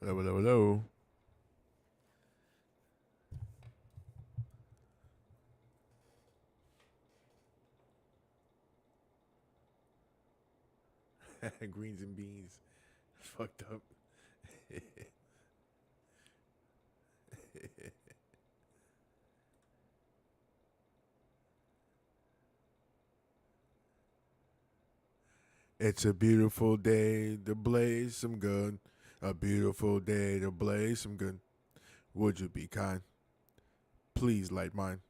Hello, hello, hello. Greens and beans. It's fucked up. It's a beautiful day to blaze some gun. A beautiful day to blaze some gun. Would you be kind? Please light mine.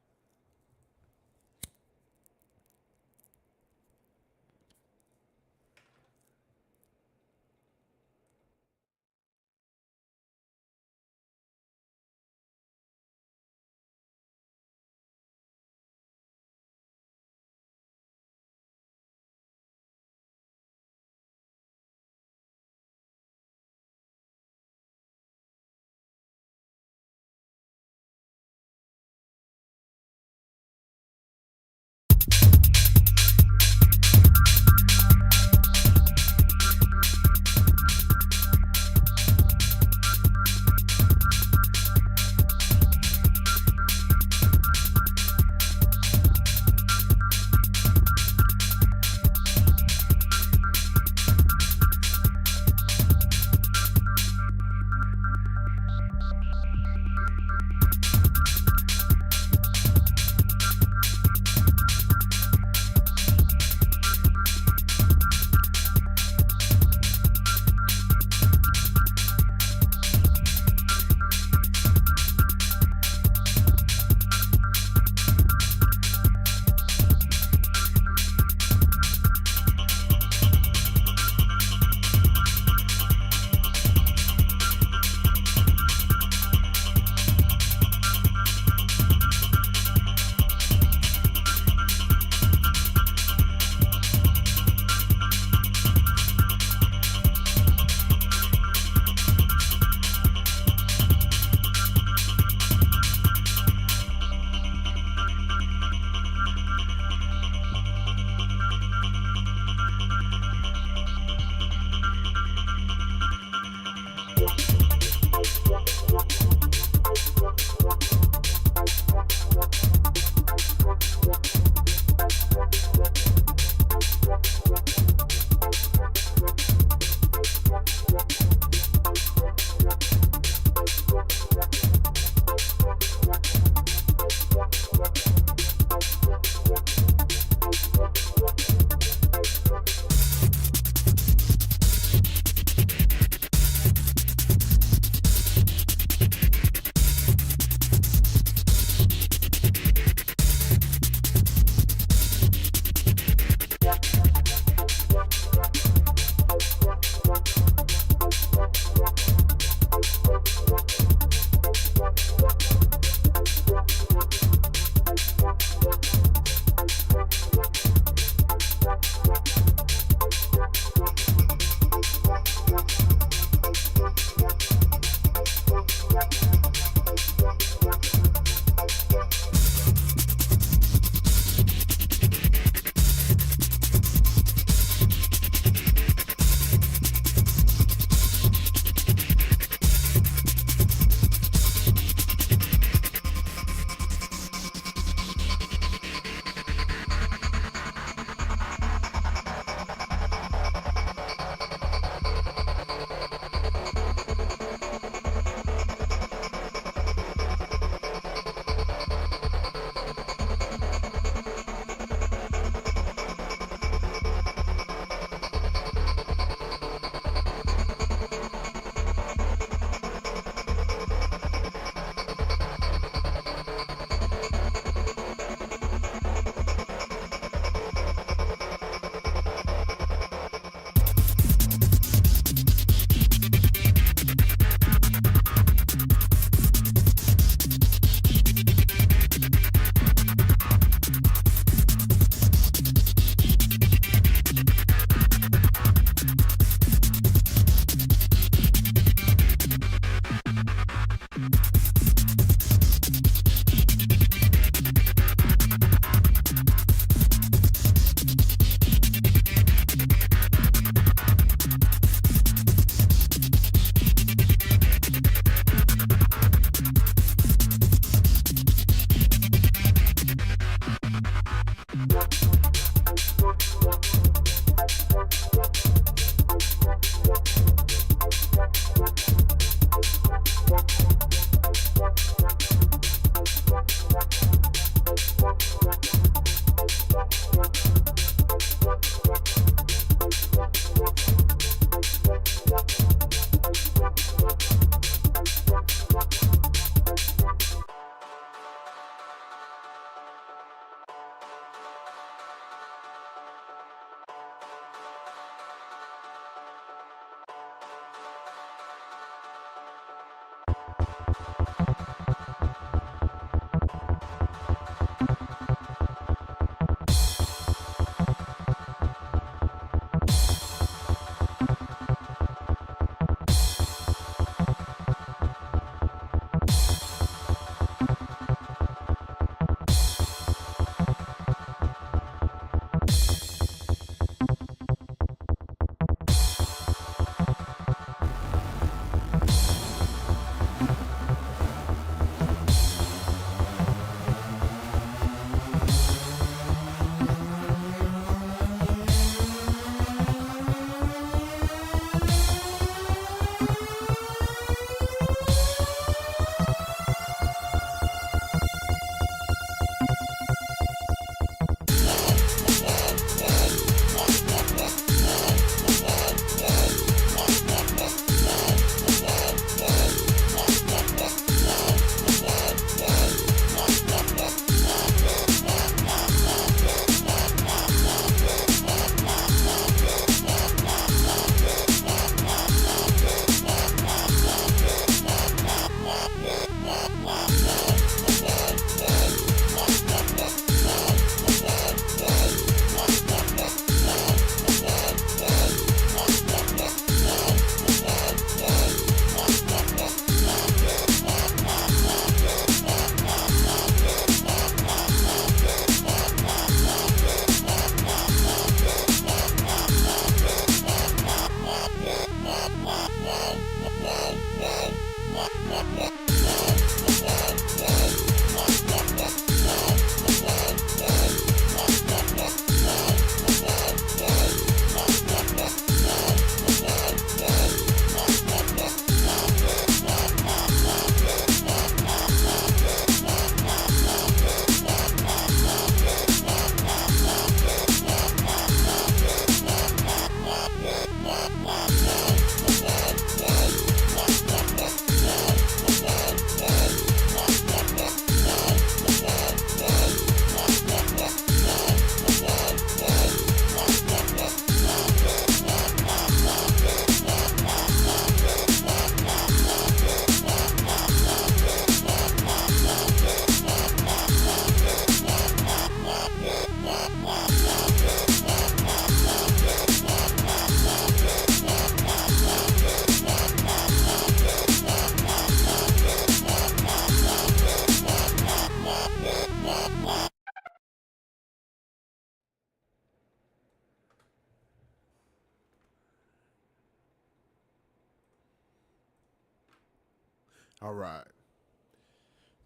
All right.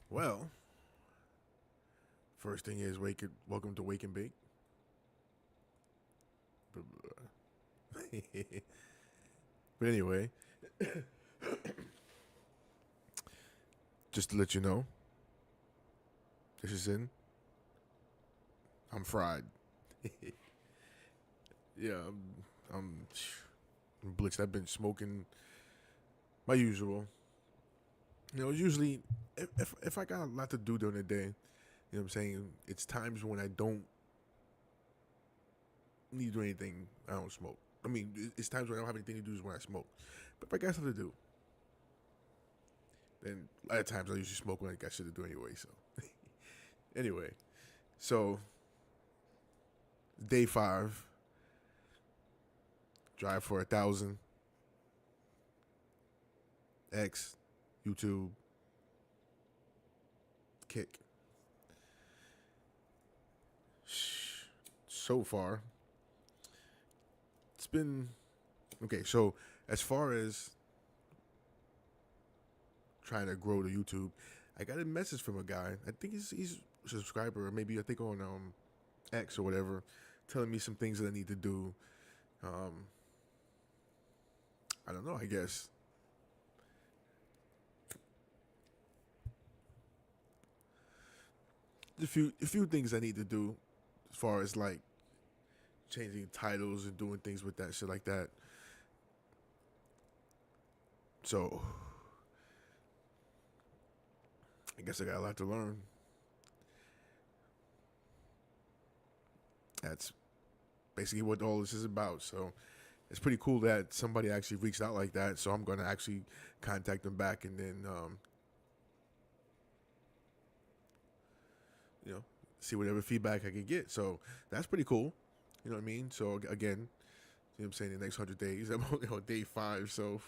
Well, first thing is welcome to Wake and Bake. But anyway, just to let you know, this is in. I'm fried. Yeah, I'm blitzed. I've been smoking my usual. Usually if I got a lot to do during the day, what I'm saying? It's times when I don't need to do anything, I don't smoke. I mean, it's times when I don't have anything to do is when I smoke. But if I got something to do, then a lot of times I usually smoke when I got shit to do anyway. So, anyway, so day 5, drive for 1,000, X, YouTube, kick. So far, it's been okay. So as far as trying to grow the YouTube, I got a message from a guy. I think he's a subscriber, or maybe I think on X or whatever, telling me some things that I need to do. I don't know. I guess a few things I need to do as far as like changing titles and doing things with that shit like that. So I guess I got a lot to learn. That's basically what all this is about. So it's pretty cool that somebody actually reached out like that. So I'm going to actually contact them back and then, you know, see whatever feedback I can get. So that's pretty cool. You know what I mean? So again, you know what I'm saying, the next 100 days, I'm only on day 5. So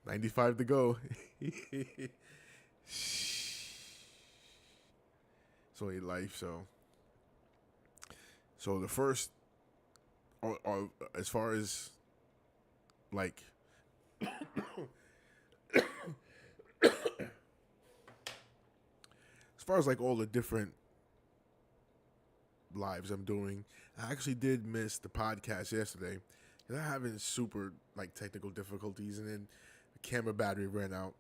95 to go. It's only life. So the first, or as far as like as far as like all the different lives I'm doing, I actually did miss the podcast yesterday because I'm having super like technical difficulties, and then the camera battery ran out,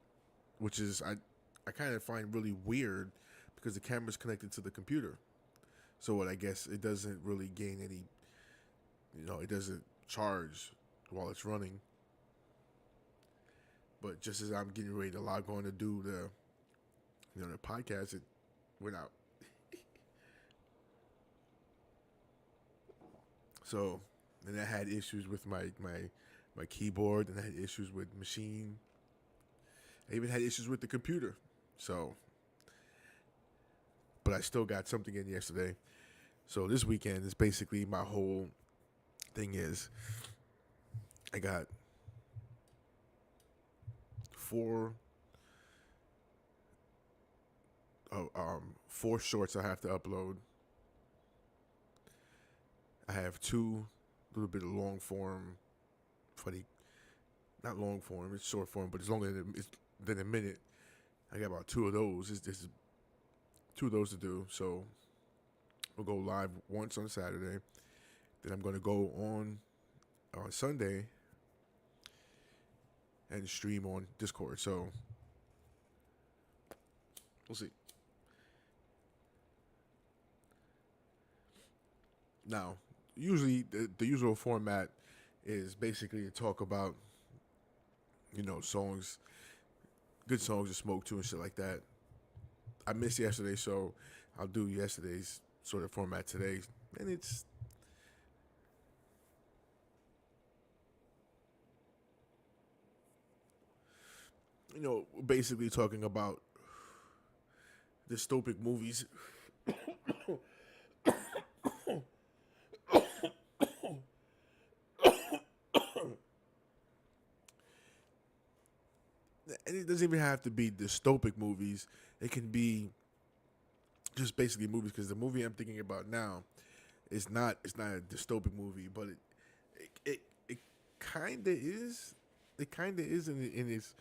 which is I kind of find really weird because the camera's connected to the computer. So what I guess it doesn't really gain any, it doesn't charge while it's running. But just as I'm getting ready to log on to do the podcast, it went out. So then I had issues with my keyboard, and I had issues with machine. I even had issues with the computer. So, but I still got something in yesterday. So this weekend is basically my whole thing is I got 4 4 shorts I have to upload. I have 2 little bit of long form, funny, not long form, it's short form, but it's longer than a minute. I got about 2 of those. It's 2 of those to do. So we'll go live once on Saturday. Then I'm gonna go on Sunday and stream on Discord. So we'll see. Now, usually the usual format is basically to talk about songs, good songs to smoke to and shit like that. I missed yesterday, so I'll do yesterday's sort of format today, and it's basically talking about dystopic movies. And it doesn't even have to be dystopic movies. It can be just basically movies, because the movie I'm thinking about now is not a dystopic movie, but it kind of is. It kind of is in its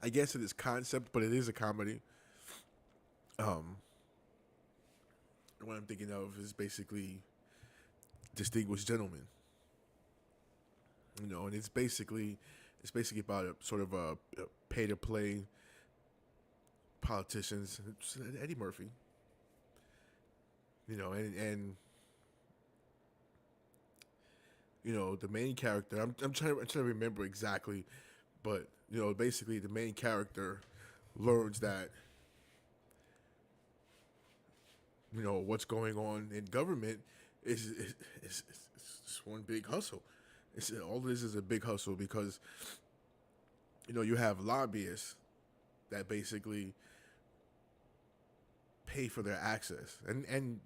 I guess it is concept, but it is a comedy. Um, what I'm thinking of is basically Distinguished Gentlemen. And it's basically about a sort of a pay to play politicians. It's Eddie Murphy. And the main character. I'm trying to remember exactly, but basically the main character learns that what's going on in government is just one big hustle. All this is a big hustle because you have lobbyists that basically pay for their access, and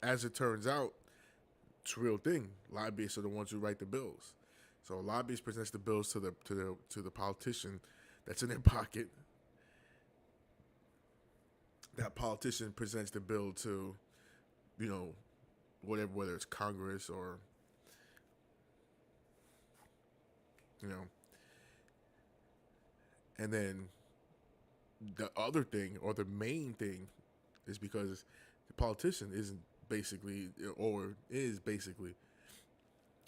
as it turns out, it's a real thing. Lobbyists are the ones who write the bills. So a lobbyist presents the bills to the politician that's in their pocket. That politician presents the bill to you know whether it's Congress or you know, and then the other thing or the main thing is because the politician isn't basically or is basically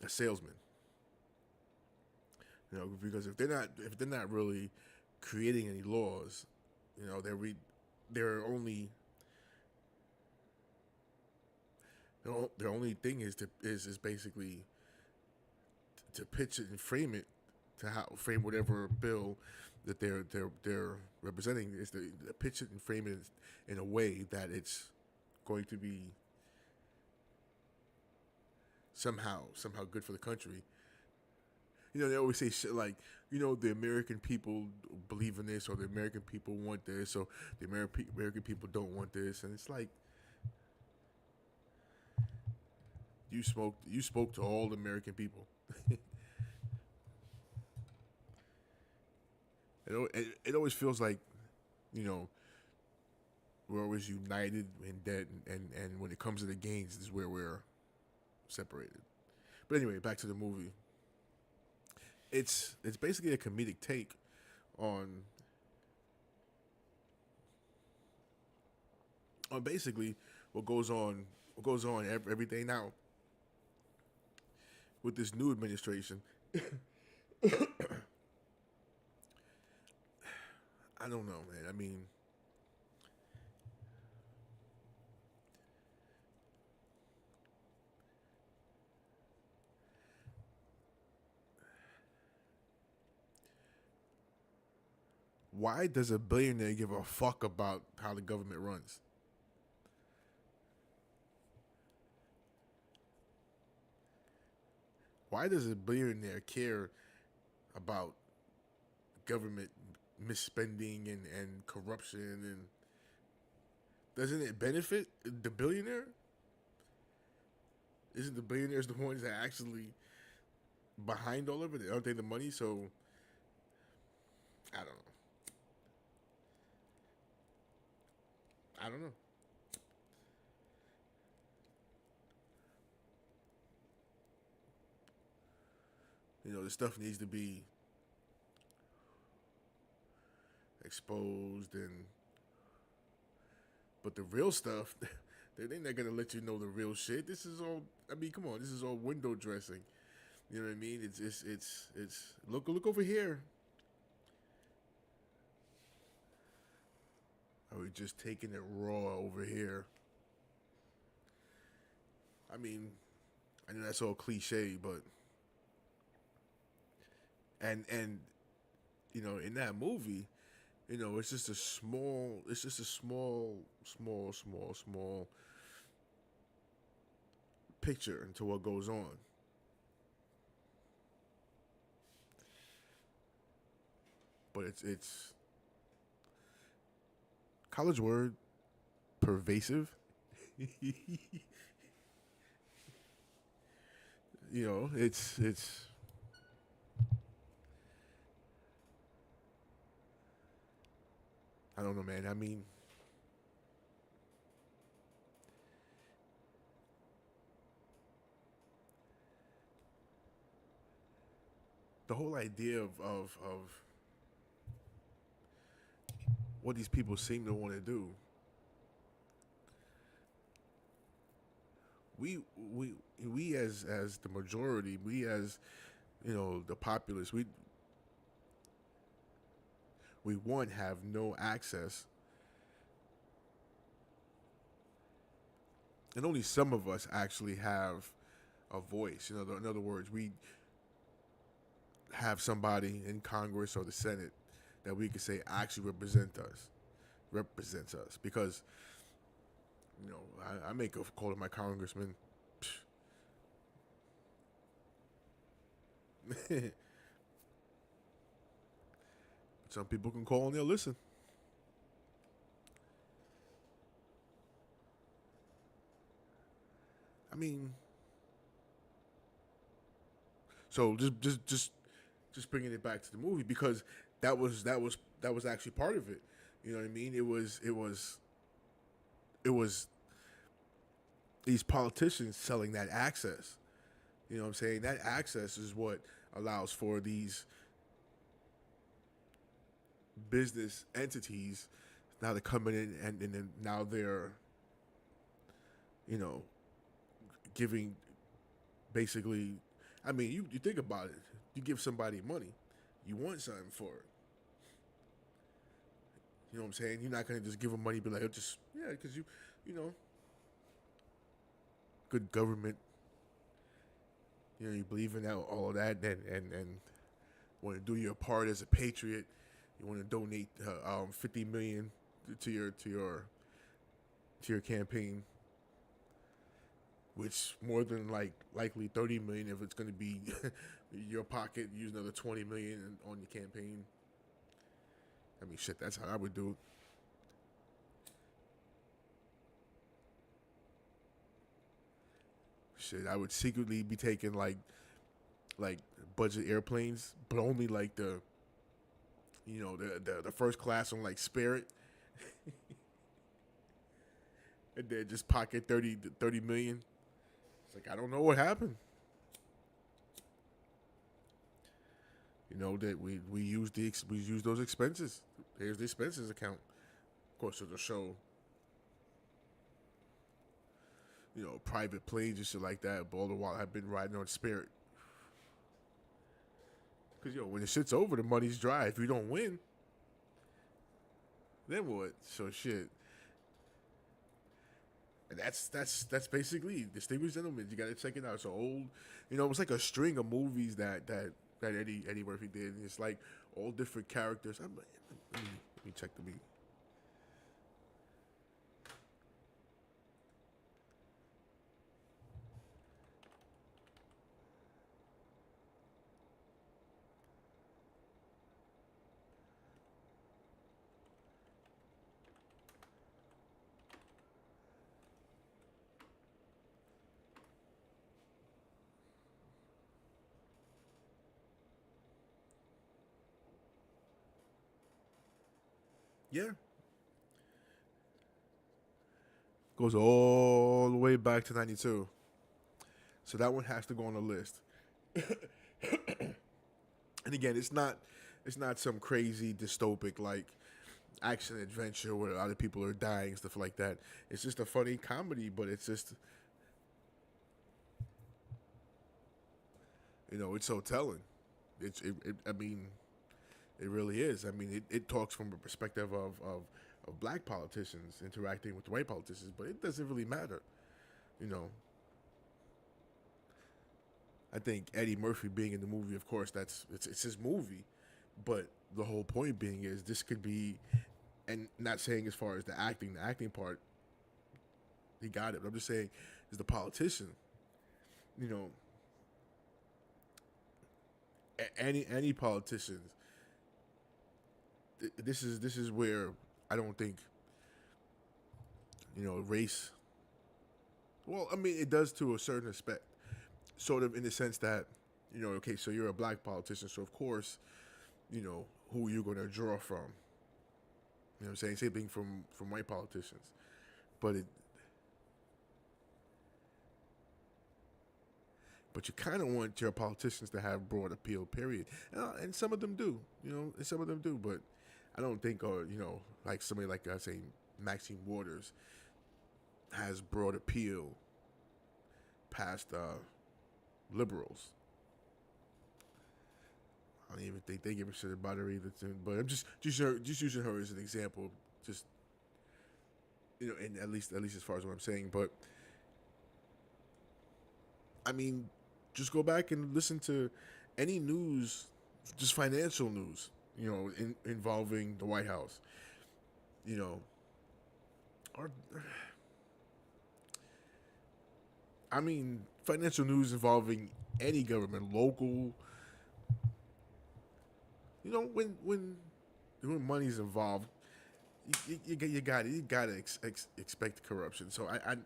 a salesman. Because if they're not really creating any laws, they're only their only thing is basically to pitch it and frame it to frame whatever bill that they're representing is to pitch it and frame it in a way that it's going to be somehow good for the country. They always say shit like, the American people believe in this, or the American people want this, or the American people don't want this, and it's like you spoke to all the American people. It always feels like, you know, we're always united in that, and when it comes to the gains, this is where we're separated. But anyway, back to the movie. It's basically a comedic take on basically what goes on every day now with this new administration. I don't know, man. I mean, why does a billionaire give a fuck about how the government runs? Why does a billionaire care about government misspending and corruption, and doesn't it benefit the billionaire? Isn't the billionaires the ones that actually behind all of it? Aren't they the money? So I don't know. I don't know. The stuff needs to be exposed, and but the real stuff, they're not gonna let you know the real shit. This is all. I mean, come on. This is all window dressing. You know what I mean? It's look over here. Are we just taking it raw over here? I mean, I know that's all cliche, but and in that movie, it's just a small picture into what goes on. But it's college word pervasive. It's I don't know, man. I mean, the whole idea of what these people seem to want to do. We we we as the majority, we as the populace, we one have no access, and only some of us actually have a voice. In other words, we have somebody in Congress or the Senate that we could say actually represents us because I make a call to my congressman. Some people can call and they'll listen. I mean, so just bringing it back to the movie because that was actually part of it. You know what I mean? It was these politicians selling that access. You know what I'm saying? That access is what allows for these business entities now they're coming in and then now they're you know giving basically. I mean, you think about it. You give somebody money, you want something for it. You know what I'm saying? You're not gonna just give them money, and be like, oh, just yeah, because you know, good government. You believe in that, all of that, and want to do your part as a patriot. You want to donate 50 million to your campaign, which more than likely 30 million if it's going to be your pocket. Use another 20 million on your campaign. I mean, shit, that's how I would do it. Shit, I would secretly be taking like budget airplanes, but only like the first class on like Spirit, and then just pocket 30 million. It's like I don't know what happened. That we use we use those expenses. Here's the expenses account. Of course, it'll show private planes and shit like that. But all the while, I've been riding on Spirit. Because when the shit's over, the money's dry. If you don't win, then what? So shit. And that's basically Distinguished Gentlemen. You gotta check it out. It's an old, it's like a string of movies that Eddie Murphy did. And it's like all different characters. Let me check the beat. Yeah, goes all the way back to '92. So that one has to go on the list. And again, it's not some crazy dystopic like action adventure where a lot of people are dying, stuff like that. It's just a funny comedy, but it's just it's so telling. I mean, it really is. I mean, it talks from a perspective of black politicians interacting with white politicians, but it doesn't really matter. You know, I think Eddie Murphy being in the movie, of course, it's his movie, but the whole point being is this could be, and not saying as far as the acting part, he got it. But I'm just saying, as the politician, you know, any politicians, this is where I don't think race. Well, I mean, it does to a certain aspect, sort of in the sense that okay, so you're a black politician, so of course, who you're going to draw from. You know what I'm saying? Same thing from white politicians, but but you kind of want your politicians to have broad appeal. Period, and some of them do. And some of them do, but I don't think, or like somebody like I say Maxine Waters has broad appeal past liberals. I don't even think they give a shit about her either. But I'm just using her as an example, just and at least as far as what I'm saying. But I mean, just go back and listen to any news, just financial news, involving the White House, or I mean, financial news involving any government, local. When money's involved, you gotta expect corruption. So and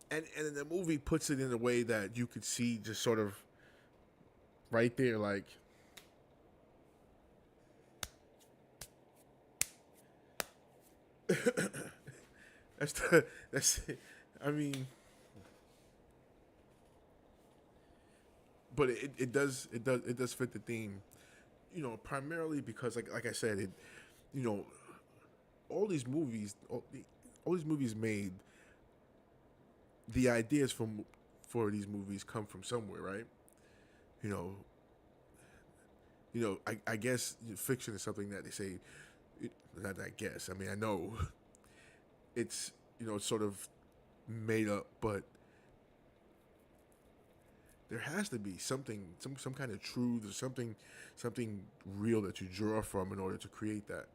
the movie puts it in a way that you could see just sort of right there, like that's it. I mean, but it does fit the theme, primarily because like I said, you know all these movies all these movies made, the ideas for these movies come from somewhere, right? You know, I guess fiction is something that they say. Not I guess. I mean, I know it's it's sort of made up, but there has to be something, some kind of truth or something real that you draw from in order to create that.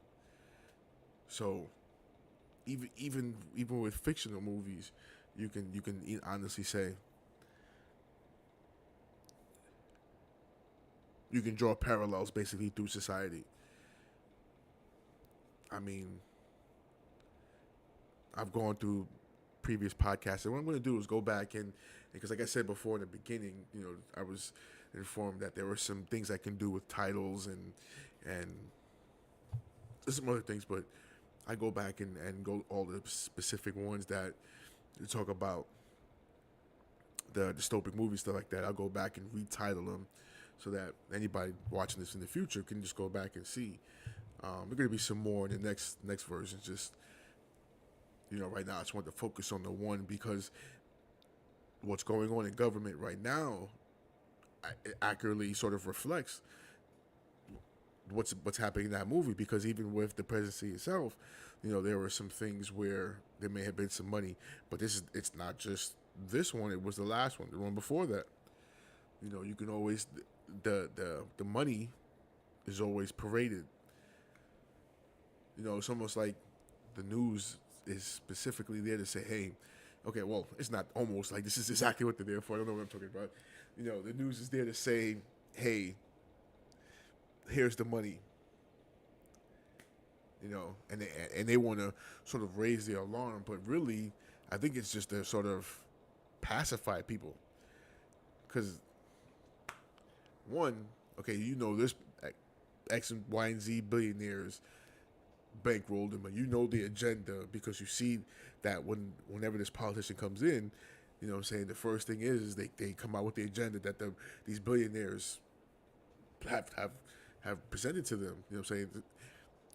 So even with fictional movies, you can honestly say you can draw parallels basically through society. I mean, I've gone through previous podcasts, and what I'm going to do is go back and because, like I said before in the beginning, I was informed that there were some things I can do with titles and some other things, but I go back and go all the specific ones that talk about the dystopic movies, stuff like that. I'll go back and retitle them so that anybody watching this in the future can just go back and see. There's going to be some more in the next version. Just right now I just want to focus on the one because what's going on in government right now accurately sort of reflects what's happening in that movie. Because even with the presidency itself, there were some things where there may have been some money, but it's not just this one. It was the last one, the one before that. You can always the money is always paraded. It's almost like the news is specifically there to say, hey, okay, well, it's not almost like this is exactly what they're there for. I don't know what I'm talking about. The news is there to say, hey, here's the money. And they want to sort of raise the alarm, but really, I think it's just to sort of pacify people. Because one, okay, there's X and Y and Z billionaires bankrolled them, and the agenda because you see that whenever this politician comes in, what I'm saying, the first thing is they come out with the agenda that these billionaires have presented to them. What I'm saying,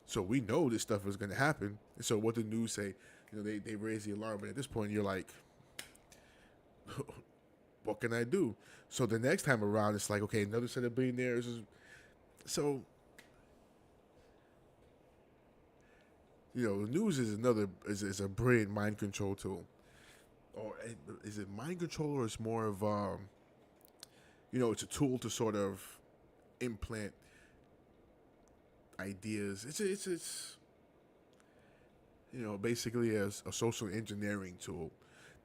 so we know this stuff is going to happen. And so what the news say, they raise the alarm, and at this point you're like, what can I do? So the next time around, it's like, okay, another set of billionaires. So the news is a brilliant mind control tool. Or is it mind control, or it's more of it's a tool to sort of implant ideas. It's basically a social engineering tool.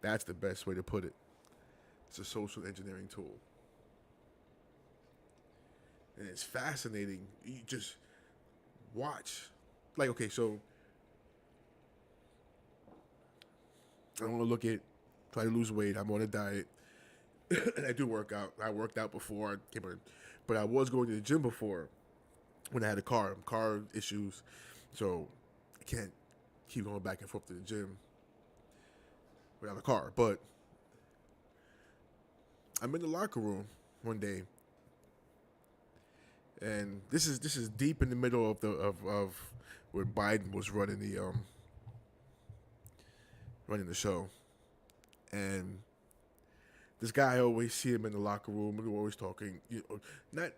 That's the best way to put it. It's a social engineering tool, and it's fascinating. You just watch, like, okay, so I want to look at try to lose weight. I'm on a diet, and I do work out. I worked out before I came on, but I was going to the gym before when I had a car issues, so I can't keep going back and forth to the gym without a car. But I'm in the locker room one day, and this is deep in the middle of of where Biden was running the show, and this guy, I always see him in the locker room. We're always talking, not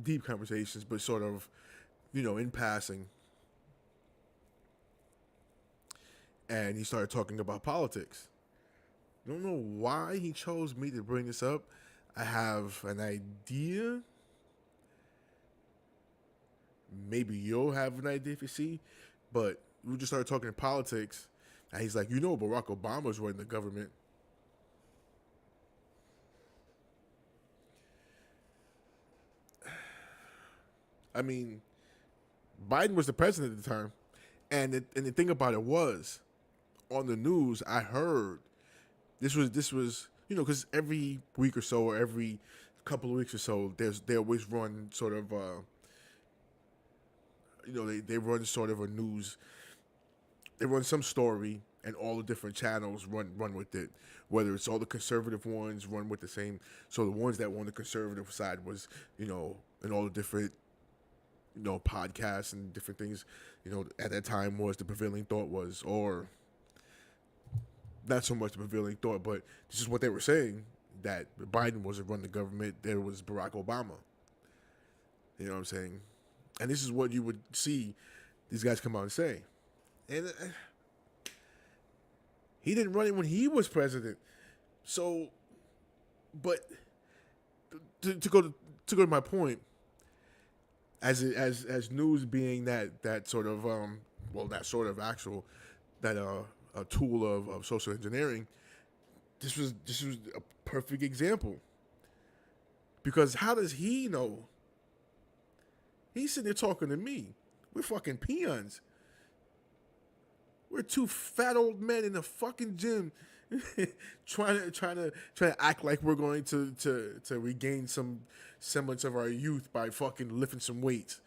deep conversations, but sort of, in passing. And he started talking about politics. I don't know why he chose me to bring this up. I have an idea. Maybe you'll have an idea if you see. But we just started talking politics. And he's like, Barack Obama's running the government. I mean, Biden was the president at the time. And the thing about it was, on the news, I heard this was because every week or so, or every couple of weeks or so, they always run sort of they run sort of a news. They run some story, and all the different channels run with it. Whether it's all the conservative ones run with the same. So the ones that were on the conservative side was and all the different podcasts and different things at that time was the prevailing thought was, or not so much the prevailing thought, but this is what they were saying, that Biden wasn't running the government, there was Barack Obama. You know what I'm saying? And this is what you would see these guys come out and say. And he didn't run it when he was president. So, but to go to my point, as news being that sort of actual that a tool of social engineering, this was a perfect example. Because how does he know? He's sitting there talking to me. We're fucking peons. We're two fat old men in a fucking gym trying to act like we're going to regain some semblance of our youth by fucking lifting some weights.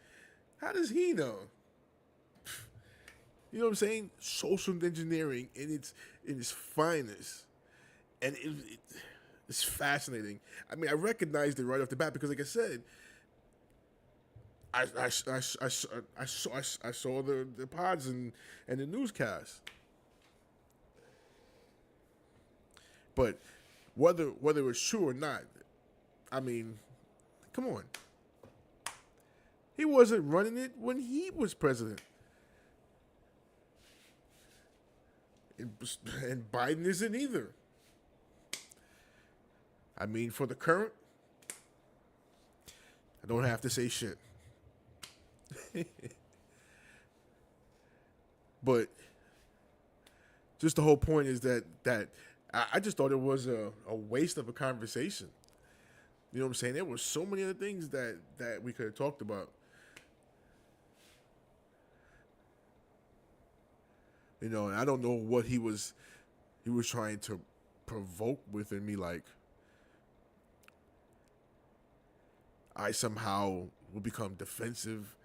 How does he know? You know what I'm saying? Social engineering in its finest, and it's fascinating. I mean, I recognized it right off the bat because, like I said, I saw the pods and the newscast. But whether it's true or not, I mean, come on. He wasn't running it when he was president. And Biden isn't either. I mean, for the current, I don't have to say shit. But just the whole point is that I just thought it was a waste of a conversation. You know what I'm saying? There were so many other things that we could have talked about. And I don't know what he was trying to provoke within me, like I somehow will become defensive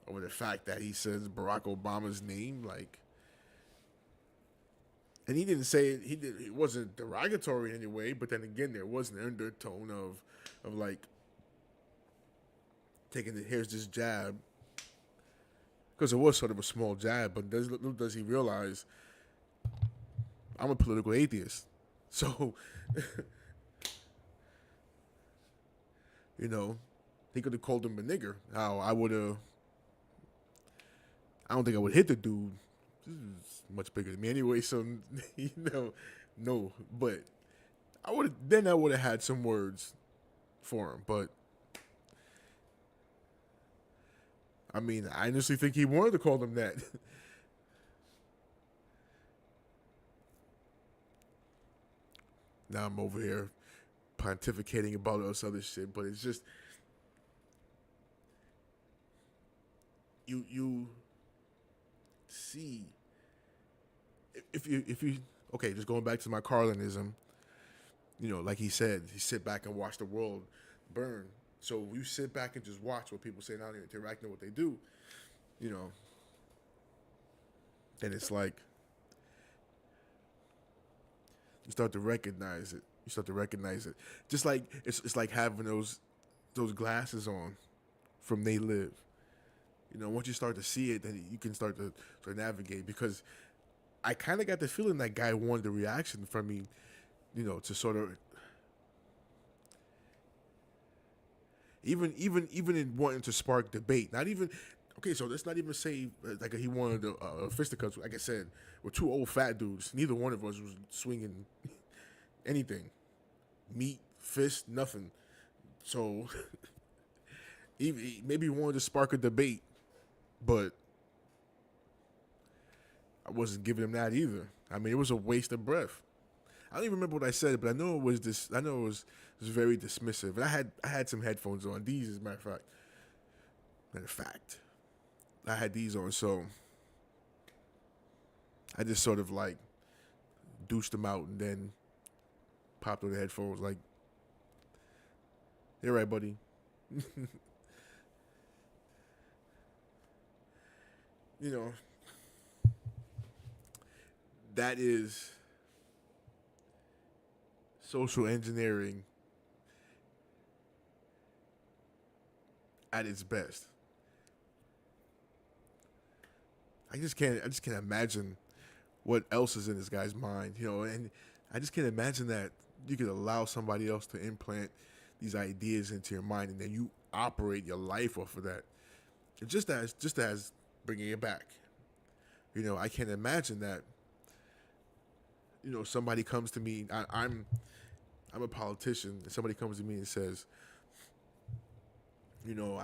over the fact that he says Barack Obama's name, like, and he didn't say it. It wasn't derogatory in any way, but then again, there was an undertone of like taking here's this jab, because it was sort of a small jab, but does he realize I'm a political atheist, so he could have called him a nigger. How I would have. I don't think I would hit the dude. This is much bigger than me anyway, so no. But I would have had some words for him. But I mean, I honestly think he wanted to call them that. Now I'm over here pontificating about all this other shit, but it's just you see if you okay, just going back to my Carlinism, like he said, he sit back and watch the world burn. So you sit back and just watch what people say now and interact with what they do, and it's like you start to recognize it. You start to recognize it. Just like it's like having those glasses on from They Live. You know, once you start to see it, then you can start to navigate. Because I kind of got the feeling that guy wanted the reaction from me, you know, to sort of even in wanting to spark debate. Not even okay. So let's not even say like he wanted a fisticuffs. Like I said, we're two old fat dudes. Neither one of us was swinging anything, meat, fist, nothing. So maybe he wanted to spark a debate, but I wasn't giving him that either. I mean, it was a waste of breath. I don't even remember what I said, but I know it was this. I know it was very dismissive. And I had some headphones on. These, as a matter of fact, I had these on, so I just sort of like douched them out and then popped on the headphones. Like, you're right, buddy. You know, that is social engineering at its best. I just can't imagine what else is in this guy's mind, you know, and I just can't imagine that you could allow somebody else to implant these ideas into your mind and then you operate your life off of that. And just as bringing it back, you know, I can't imagine that. You know, somebody comes to me. I'm a politician, and somebody comes to me and says, you know,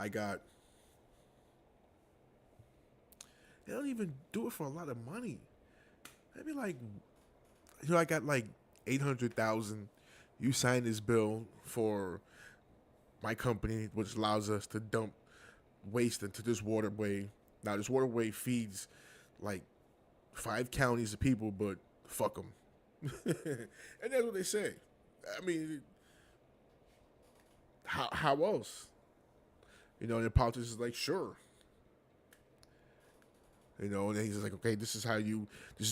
they don't even do it for a lot of money. Maybe like, you know, I got like 800,000. You sign this bill for my company, which allows us to dump waste into this waterway. Now, this waterway feeds like 5 counties of people, but fuck them. And that's what they say. I mean, how else? You know, and the politicians is like, sure. You know, and then he's just like, okay, this is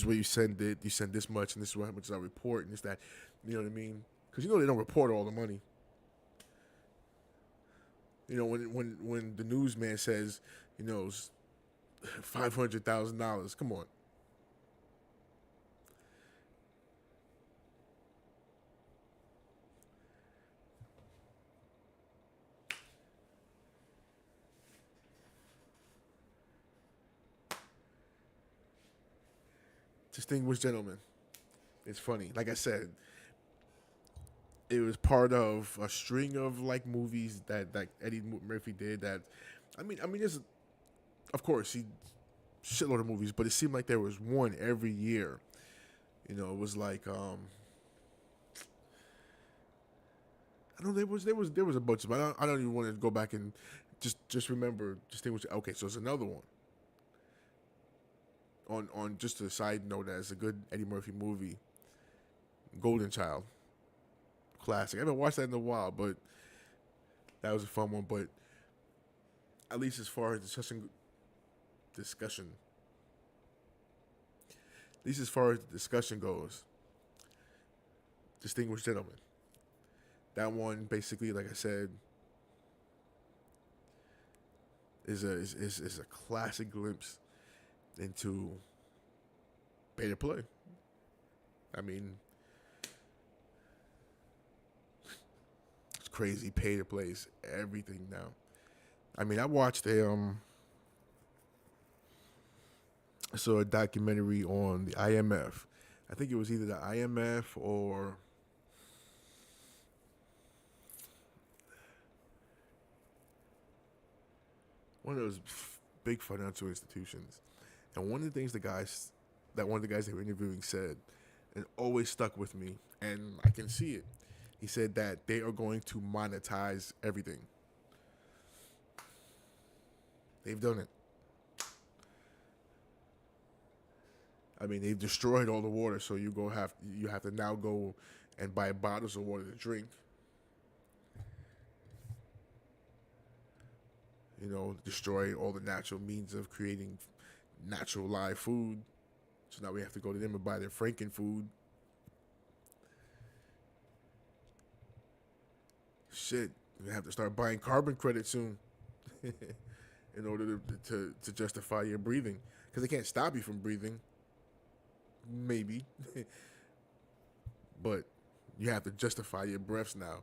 where you send it. You send this much, and this is how much I report, and this, that. You know what I mean? Because you know they don't report all the money. You know, when the newsman says, you know, $500,000, come on. Distinguished gentlemen. It's funny. Like I said, it was part of a string of like movies that Eddie Murphy did. That, I mean, there's, of course, he shitload of movies, but it seemed like there was one every year. You know, it was like, I know there was a bunch of, but I don't even want to go back and just remember distinguish. Okay, so it's another one. On just a side note, as a good Eddie Murphy movie, Golden Child, classic. I haven't watched that in a while, but that was a fun one. But at least as far as discussion, at least as far as the discussion goes, distinguished gentlemen. That one basically, like I said, is a classic glimpse into pay to play. I mean, it's crazy. Pay to play is everything now. I mean, I watched I saw a documentary on the IMF. I think it was either the IMF or one of those big financial institutions. And one of the things one of the guys they were interviewing said, and always stuck with me, and I can see it. He said that they are going to monetize everything. They've done it. I mean, they've destroyed all the water, so you have to now go and buy bottles of water to drink. You know, destroy all the natural means of creating natural live food. So now we have to go to them and buy their Franken food. Shit, you have to start buying carbon credits soon in order to justify your breathing, because they can't stop you from breathing. Maybe, but you have to justify your breaths now.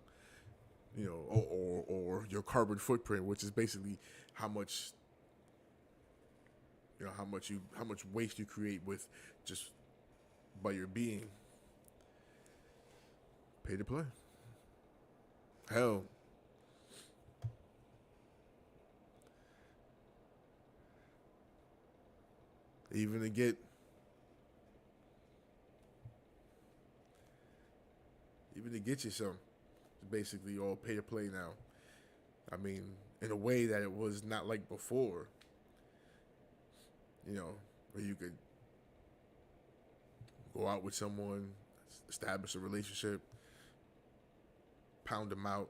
You know, or your carbon footprint, which is basically how much how much waste you create with just by your being. Pay to play. Hell, even to get you some, it's basically all pay to play now. I mean, in a way that it was not like before. You know, where you could go out with someone, establish a relationship, pound them out,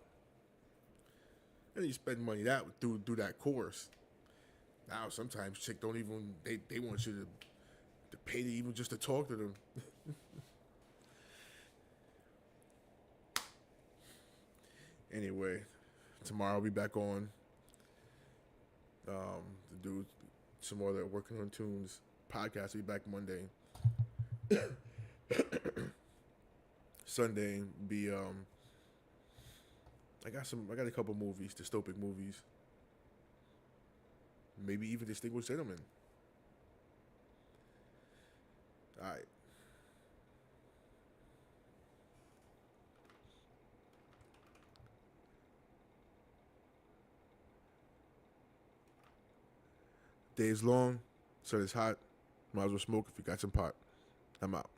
and you spend money that through that course. Now sometimes chick don't even they want you to pay to even just to talk to them. Anyway, tomorrow I'll be back on to do some more that working on tunes. Podcast will be back Monday. Sunday be I got a couple movies, dystopic movies. Maybe even Distinguished Gentlemen. Alright. Day's long, sun is hot. Might as well smoke if you got some pot. I'm out.